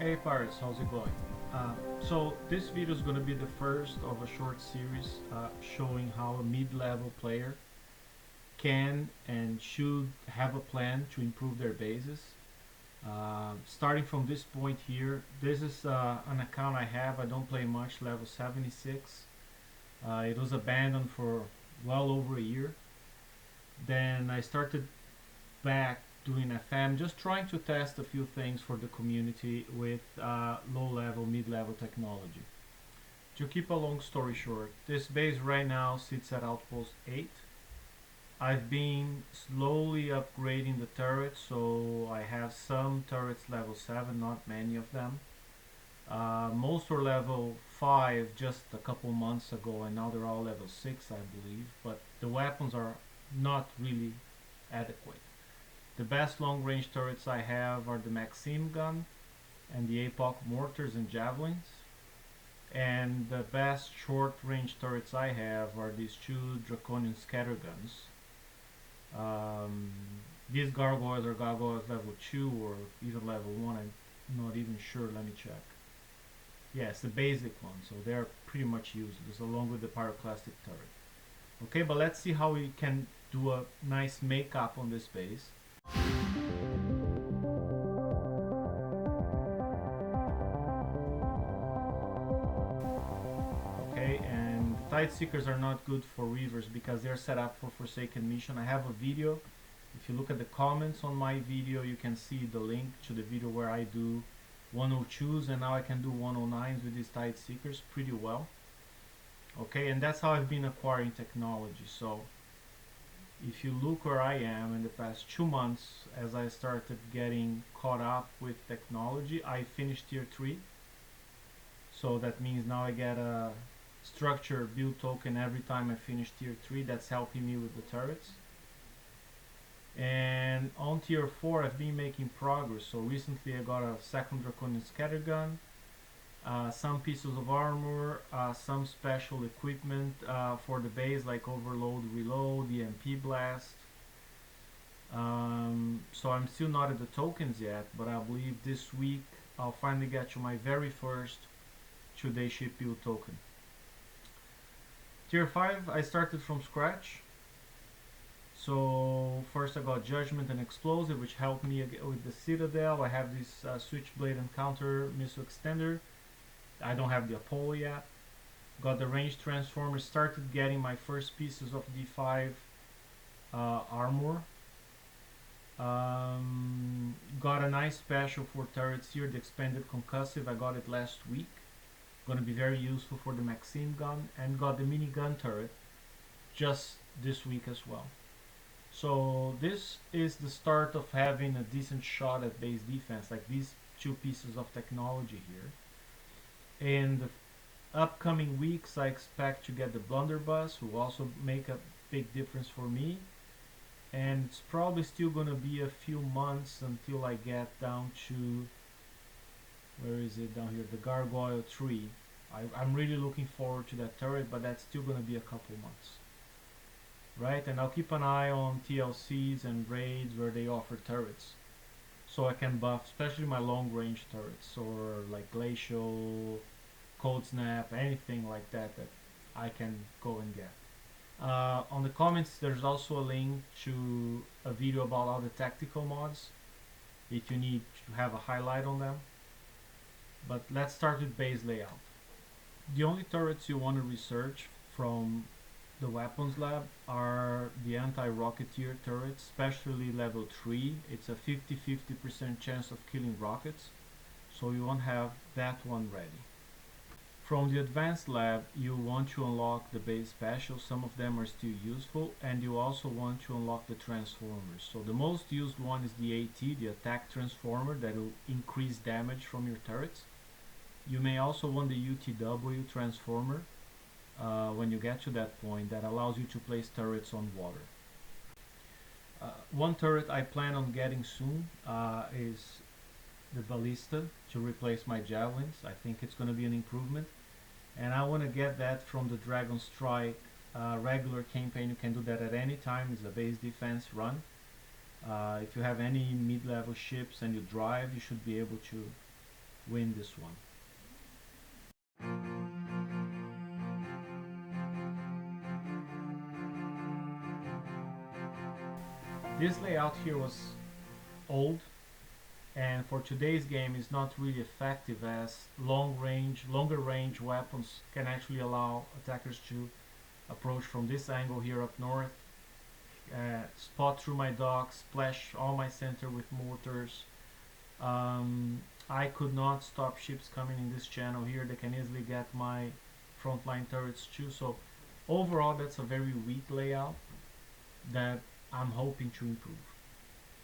Hey Pirates, how's it going? So this video is going to be the first of a short series showing how a mid-level player can and should have a plan to improve their bases. Starting from this point here, this is an account I have. I don't play much, level 76. It was abandoned for well over a year. Then I started back doing FM, just trying to test a few things for the community with low-level, mid-level technology. To keep a long story short, this base right now sits at Outpost 8. I've been slowly upgrading the turrets, so I have some turrets level 7, not many of them. Most were level 5 just a couple months ago, and now they're all level 6, I believe, but the weapons are not really adequate. The best long-range turrets I have are the Maxim gun and the APOC mortars and javelins. And the best short-range turrets I have are these two Draconian scatter guns. These gargoyles are gargoyles level 2 or even level 1, I'm not even sure, let me check. Yes, the basic one, so they're pretty much useless along with the pyroclastic turret. Okay, but let's see how we can do a nice makeup on this base. Okay, and Tide Seekers are not good for Reavers because they're set up for Forsaken Mission. I have a video. If you look at the comments on my video, you can see the link to the video where I do 102s, and now I can do 109s with these Tide Seekers pretty well. Okay, and that's how I've been acquiring technology. So if you look where I am in the past 2 months, as I started getting caught up with technology, I finished tier 3. So that means now I get a structure build token every time I finish tier 3. That's helping me with the turrets. And on tier 4 I've been making progress. So recently I got a second Draconian scattergun, some pieces of armor, some special equipment for the base like overload, reload, EMP blast. So I'm still not at the tokens yet, but I believe this week I'll finally get to my very first 2-day ship build token. Tier 5 I started from scratch. So first I got Judgment and Explosive, which helped me with the Citadel. I have this Switchblade and Counter Missile Extender. I don't have the Apollo yet. Got the Range Transformer, started getting my first pieces of D5 armor. Got a nice special for turrets here, the Expanded Concussive. I got it last week. Gonna be very useful for the Maxim gun, and got the minigun turret just this week as well. So this is the start of having a decent shot at base defense, like these two pieces of technology here. In the upcoming weeks I expect to get the blunderbuss, who also make a big difference for me, and it's probably still gonna be a few months until I get down to, where is it down here, the Gargoyle 3. I'm really looking forward to that turret, but that's still gonna be a couple months. Right, and I'll keep an eye on TLCs and raids where they offer turrets, so I can buff especially my long range turrets, or like Glacial, Cold Snap, anything like that that I can go and get. On the comments there's also a link to a video about all the tactical mods if you need to have a highlight on them. But let's start with base layout. The only turrets you want to research from the weapons lab are the anti-rocketeer turrets, especially level 3. It's a 50-50% chance of killing rockets, so you won't have that one ready. From the advanced lab you want to unlock the base special. Some of them are still useful, and you also want to unlock the transformers. So the most used one is the AT, the attack transformer, that will increase damage from your turrets. You may also want the UTW transformer when you get to that point, that allows you to place turrets on water. One turret I plan on getting soon is the ballista to replace my javelins. I think it's going to be an improvement, and I want to get that from the Dragon Strike regular campaign. You can do that at any time. It's a base defense run. If you have any mid-level ships and you drive, you should be able to win this one. This layout here was old, and for today's game is not really effective, as longer range weapons can actually allow attackers to approach from this angle here up north, spot through my docks, splash all my center with mortars. I could not stop ships coming in this channel here. They can easily get my frontline turrets too. So overall, that's a very weak layout that I'm hoping to improve.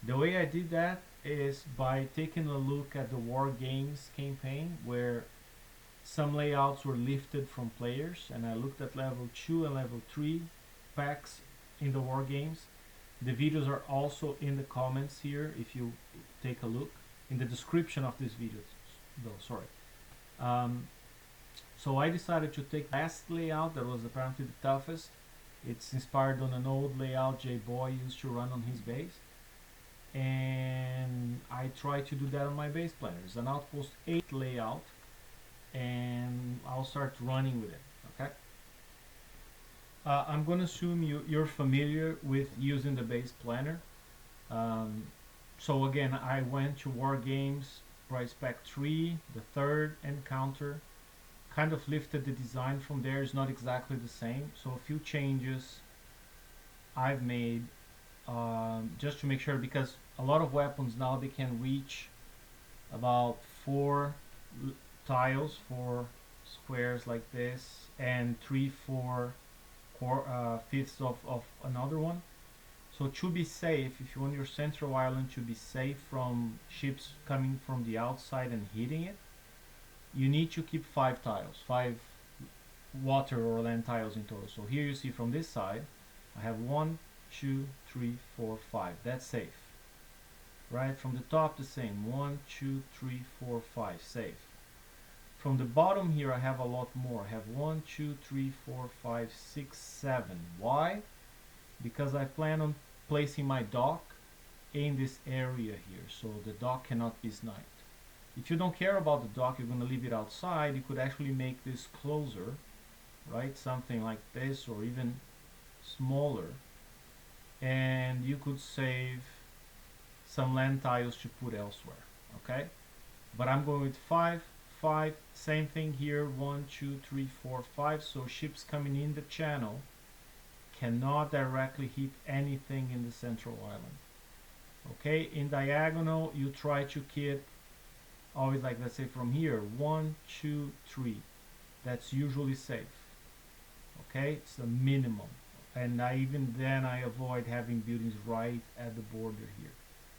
The way I did that is by taking a look at the War Games campaign, where some layouts were lifted from players, and I looked at level 2 and level 3 packs in the War Games. The videos are also in the comments here if you take a look, in the description of this video though, sorry. So I decided to take last layout that was apparently the toughest. It's inspired on an old layout J-Boy used to run on his base, and I tried to do that on my base planner. It's an Outpost 8 layout, and I'll start running with it. Okay. I'm going to assume you're familiar with using the base planner. So again, I went to War Games, Price Pack 3, the third encounter, kind of lifted the design from there. It's not exactly the same, so a few changes I've made just to make sure, because a lot of weapons now they can reach about 4 tiles, 4 squares like this, and 3/4 fifths of another one. So to be safe, if you want your central island to be safe from ships coming from the outside and hitting it, you need to keep 5 tiles, 5 water or land tiles in total. So here you see from this side, I have 1, 2, 3, 4, 5. That's safe. Right from the top, the same. 1, 2, 3, 4, 5. Safe. From the bottom here, I have a lot more. I have 1, 2, 3, 4, 5, 6, 7. Why? Because I plan on placing my dock in this area here, so the dock cannot be sniped. If you don't care about the dock, you're going to leave it outside. You could actually make this closer, right? Something like this, or even smaller, and you could save some land tiles to put elsewhere. Okay, but I'm going with 5, 5. Same thing here. 1, 2, 3, 4, 5. So ships coming in the channel cannot directly hit anything in the central island. Okay, in diagonal, you try to keep always, like, let's say from here, 1, 2, 3. That's usually safe. Okay, it's a minimum, and even then I avoid having buildings right at the border here.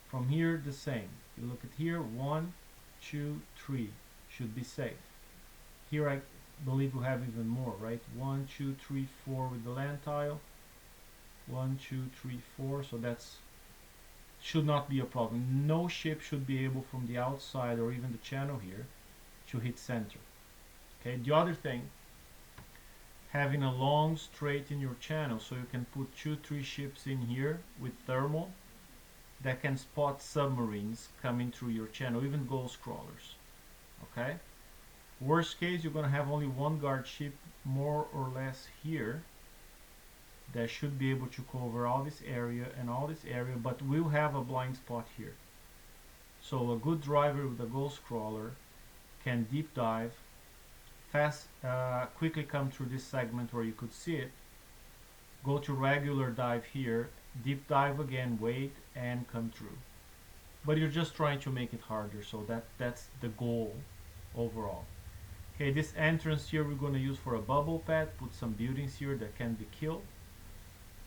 From here, the same. You look at here, 1, 2, 3 should be safe. Here I believe we have even more, right? 1, 2, 3, 4 with the land tile. 1, 2, 3, 4. So that's should not be a problem. No ship should be able from the outside or even the channel here to hit center. Okay. The other thing, having a long straight in your channel, so you can put 2, 3 ships in here with thermal that can spot submarines coming through your channel, even ghost crawlers. Okay. Worst case, you're going to have only one guard ship more or less here that should be able to cover all this area and all this area, but we'll have a blind spot here. So a good driver with a ghost crawler can deep dive, quickly come through this segment where you could see it, go to regular dive here, deep dive again, wait, and come through. But you're just trying to make it harder, so that's the goal overall. Okay, this entrance here we're going to use for a bubble pad, put some buildings here that can be killed,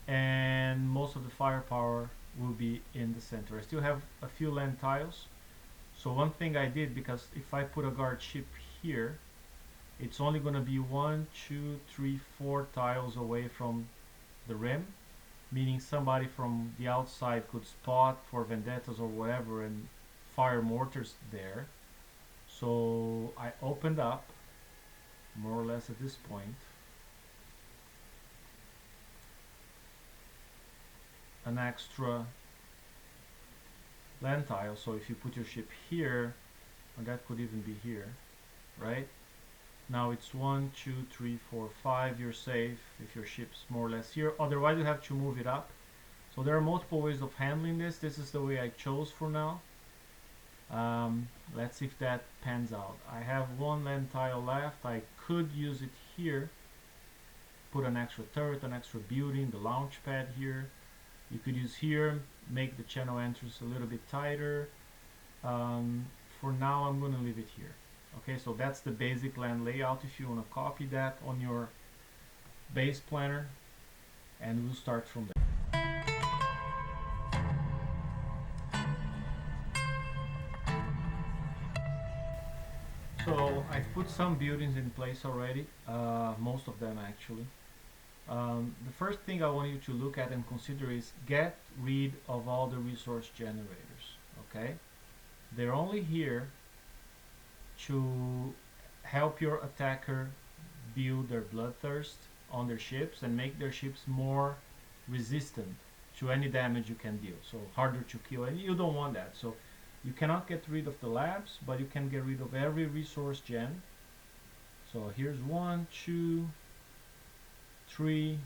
and most of the firepower will be in the center. I still have a few land tiles, so one thing I did, because if I put a guard ship here, it's only going to be 1, 2, 3, 4 tiles away from the rim, meaning somebody from the outside could spot for vendettas or whatever and fire mortars there. So I opened up more or less at this point an extra land tile, so if you put your ship here, or that could even be here, right? Now it's 1, 2, 3, 4, 5. You're safe if your ship's more or less here. Otherwise, you have to move it up. So there are multiple ways of handling this. This is the way I chose for now. Let's see if that pans out. I have one land tile left. I could use it here. Put an extra turret, an extra building, the launch pad here. You could use here, make the channel entrance a little bit tighter. For now, I'm going to leave it here. Okay, so that's the basic land layout. If you want to copy that on your base planner, and we'll start from there. So I've put some buildings in place already, most of them actually. The first thing I want you to look at and consider is get rid of all the resource generators, okay? They're only here to help your attacker build their bloodthirst on their ships and make their ships more resistant to any damage you can deal, so harder to kill, and you don't want that. So you cannot get rid of the labs, but you can get rid of every resource gen. So here's 1, 2, 3.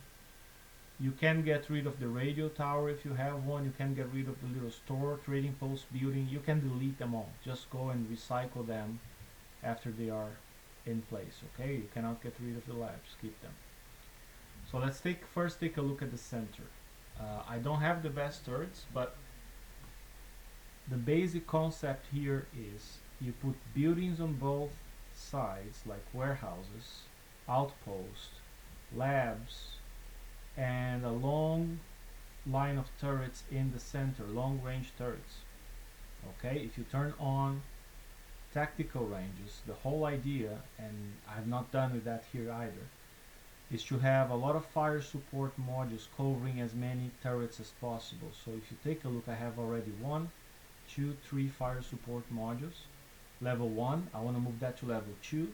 You can get rid of the radio tower if you have one. You can get rid of the little store, trading post building. You can delete them all. Just go and recycle them after they are in place, okay? You cannot get rid of the labs, keep them. So let's first take a look at the center. I don't have the best turrets, but the basic concept here is you put buildings on both sides, like warehouses, outposts, labs, and a long line of turrets in the center, long range turrets. Okay, if you turn on tactical ranges, the whole idea, and I've not done with that here either, is to have a lot of fire support modules covering as many turrets as possible. So if you take a look, I have already 1, 2, 3 fire support modules. Level 1, I want to move that to level 2.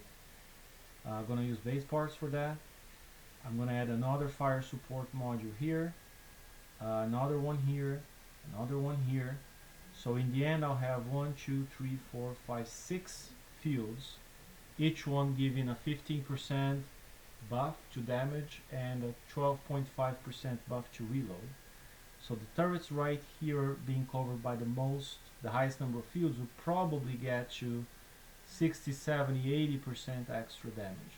I'm going to use base parts for that. I'm going to add another fire support module here, another one here, another one here. So in the end, I'll have 1, 2, 3, 4, 5, 6 fields, each one giving a 15% buff to damage and a 12.5% buff to reload. So the turrets right here being covered by the highest number of fields will probably get you 60, 70, 80% extra damage.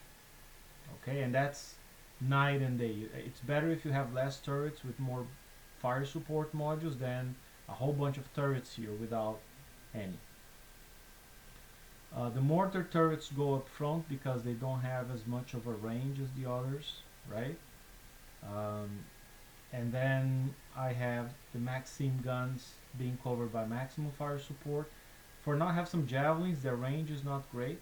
Okay, and that's night and day. It's better if you have less turrets with more fire support modules than a whole bunch of turrets here without any. The mortar turrets go up front because they don't have as much of a range as the others, right? And then I have the Maxim guns being covered by maximum fire support. For now I have some javelins, their range is not great.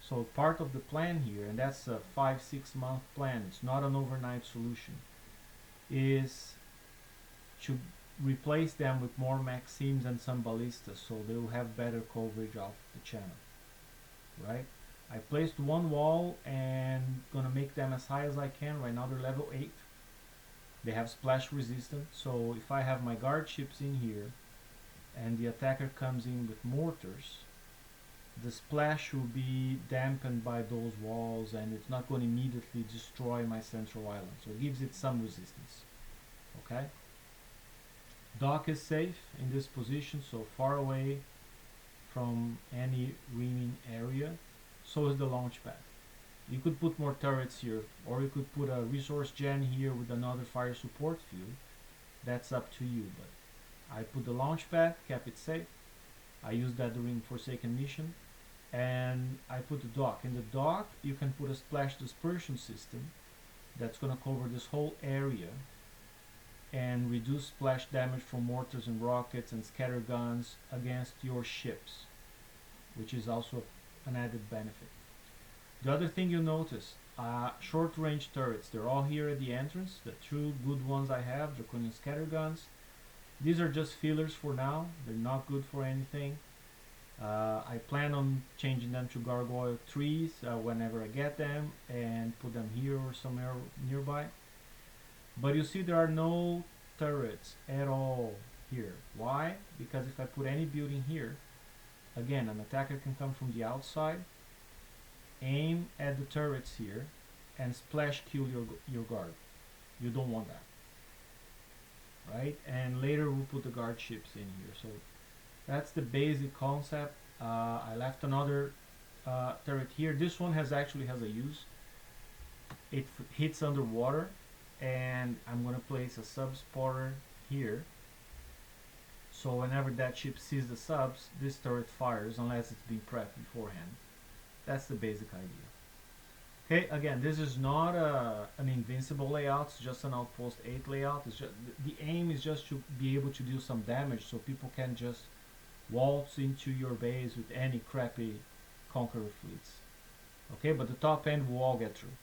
So part of the plan here, and that's a 5-6 month plan, it's not an overnight solution, is to replace them with more Maxims and some ballistas, so they will have better coverage of the channel, right? I placed one wall and gonna make them as high as I can. Right now they're level 8. They have splash resistance, so if I have my guard ships in here and the attacker comes in with mortars, the splash will be dampened by those walls and it's not going to immediately destroy my central island, so it gives it some resistance. Okay, dock is safe in this position, so far away from any reaming area. So is the launch pad. You could put more turrets here, or you could put a resource gen here with another fire support field. That's up to you, but I put the launch pad, kept it safe. I used that during Forsaken mission. And I put the dock. In the dock you can put a splash dispersion system that's going to cover this whole area and reduce splash damage from mortars and rockets and scatter guns against your ships, which is also an added benefit. The other thing you'll notice, short range turrets, they're all here at the entrance. The two good ones I have, Draconian scatter guns. These are just fillers for now, they're not good for anything. I plan on changing them to gargoyle trees whenever I get them and put them here or somewhere nearby. But you see there are no turrets at all here. Why? Because if I put any building here, again, an attacker can come from the outside, aim at the turrets here, and splash kill your guard. You don't want that, right? And later we'll put the guard ships in here. So that's the basic concept. I left another turret here. This one actually has a use. It hits underwater, and I'm gonna place a sub spotter here. So whenever that ship sees the subs, this turret fires unless it's been prepped beforehand. That's the basic idea. Okay, again, this is not an invincible layout, it's just an Outpost 8 layout. It's just, the aim is just to be able to do some damage so people can just waltz into your base with any crappy Conqueror fleets. Okay, but the top end will all get through.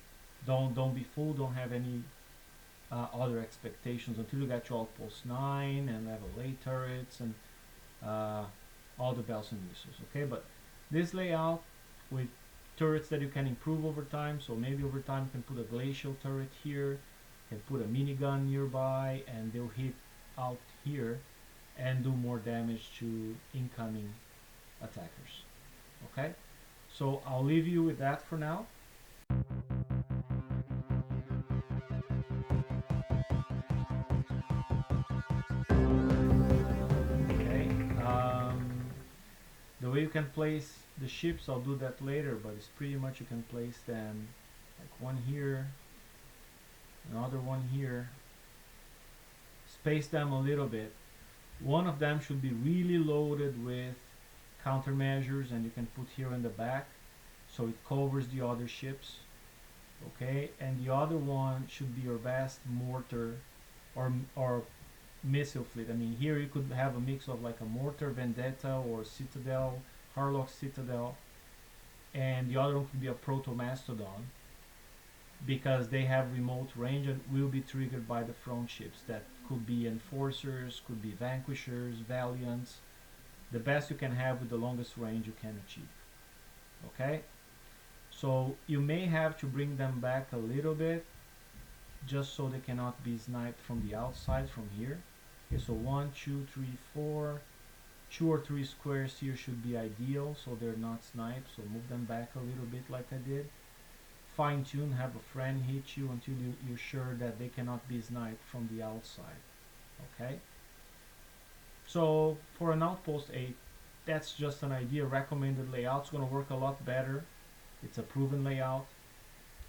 Don't be fooled, don't have any other expectations until you get to Outpost 9 and level 8 turrets and all the bells and whistles. Okay, but this layout with turrets that you can improve over time, so maybe over time you can put a glacial turret here, can put a minigun nearby, and they'll hit out here and do more damage to incoming attackers. Okay, so I'll leave you with that for now. Okay, the way you can place the ships, I'll do that later, but it's pretty much you can place them like one here, another one here, space them a little bit. One of them should be really loaded with countermeasures, and you can put here in the back so it covers the other ships. Okay, and the other one should be your best mortar or missile fleet. I mean, here you could have a mix of like a mortar Vendetta or Citadel, Harlock Citadel, and the other one could be a Proto-Mastodon, because they have remote range and will be triggered by the front ships. That could be Enforcers, could be Vanquishers, Valiants. The best you can have with the longest range you can achieve. Okay, so you may have to bring them back a little bit just so they cannot be sniped from the outside from here. Okay, so 1, 2, 3, 4, 2 or 3 squares here should be ideal so they're not sniped. So move them back a little bit like I did. Fine tune, have a friend hit you until you're sure that they cannot be sniped from the outside. Okay, so for an Outpost 8, that's just an idea. Recommended layout's going to work a lot better. It's a proven layout.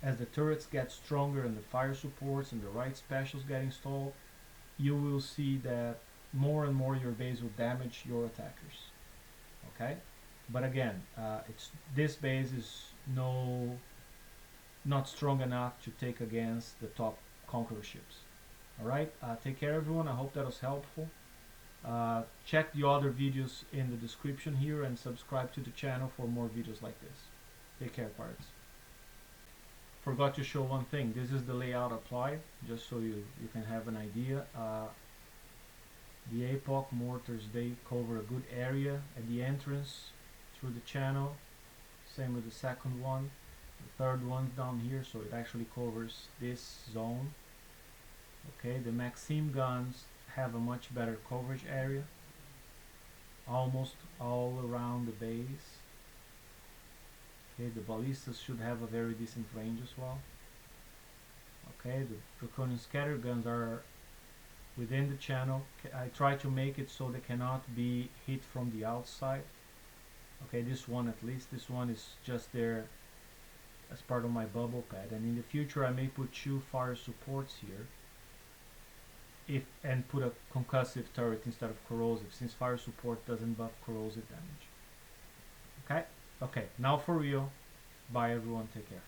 As the turrets get stronger and the fire supports and the right specials get installed, you will see that more and more your base will damage your attackers. Okay, but again, this base is not strong enough to take against the top Conqueror ships. Alright, take care everyone, I hope that was helpful. Check the other videos in the description here and subscribe to the channel for more videos like this. Take care, pirates. Forgot to show one thing. This is the layout applied, just so you can have an idea. The APOC mortars, they cover a good area at the entrance through the channel. Same with the second one. The third one's down here, so it actually covers this zone. Okay, the Maxim guns have a much better coverage area, almost all around the base. Okay, the ballistas should have a very decent range as well. Okay, the Draconian scatter guns are within the channel. I try to make it so they cannot be hit from the outside. Okay, this one at least. This one is just there as part of my bubble pad, and in the future I may put 2 fire supports here and put a concussive turret instead of corrosive, since fire support doesn't buff corrosive damage. Okay, now for real. Bye everyone, take care.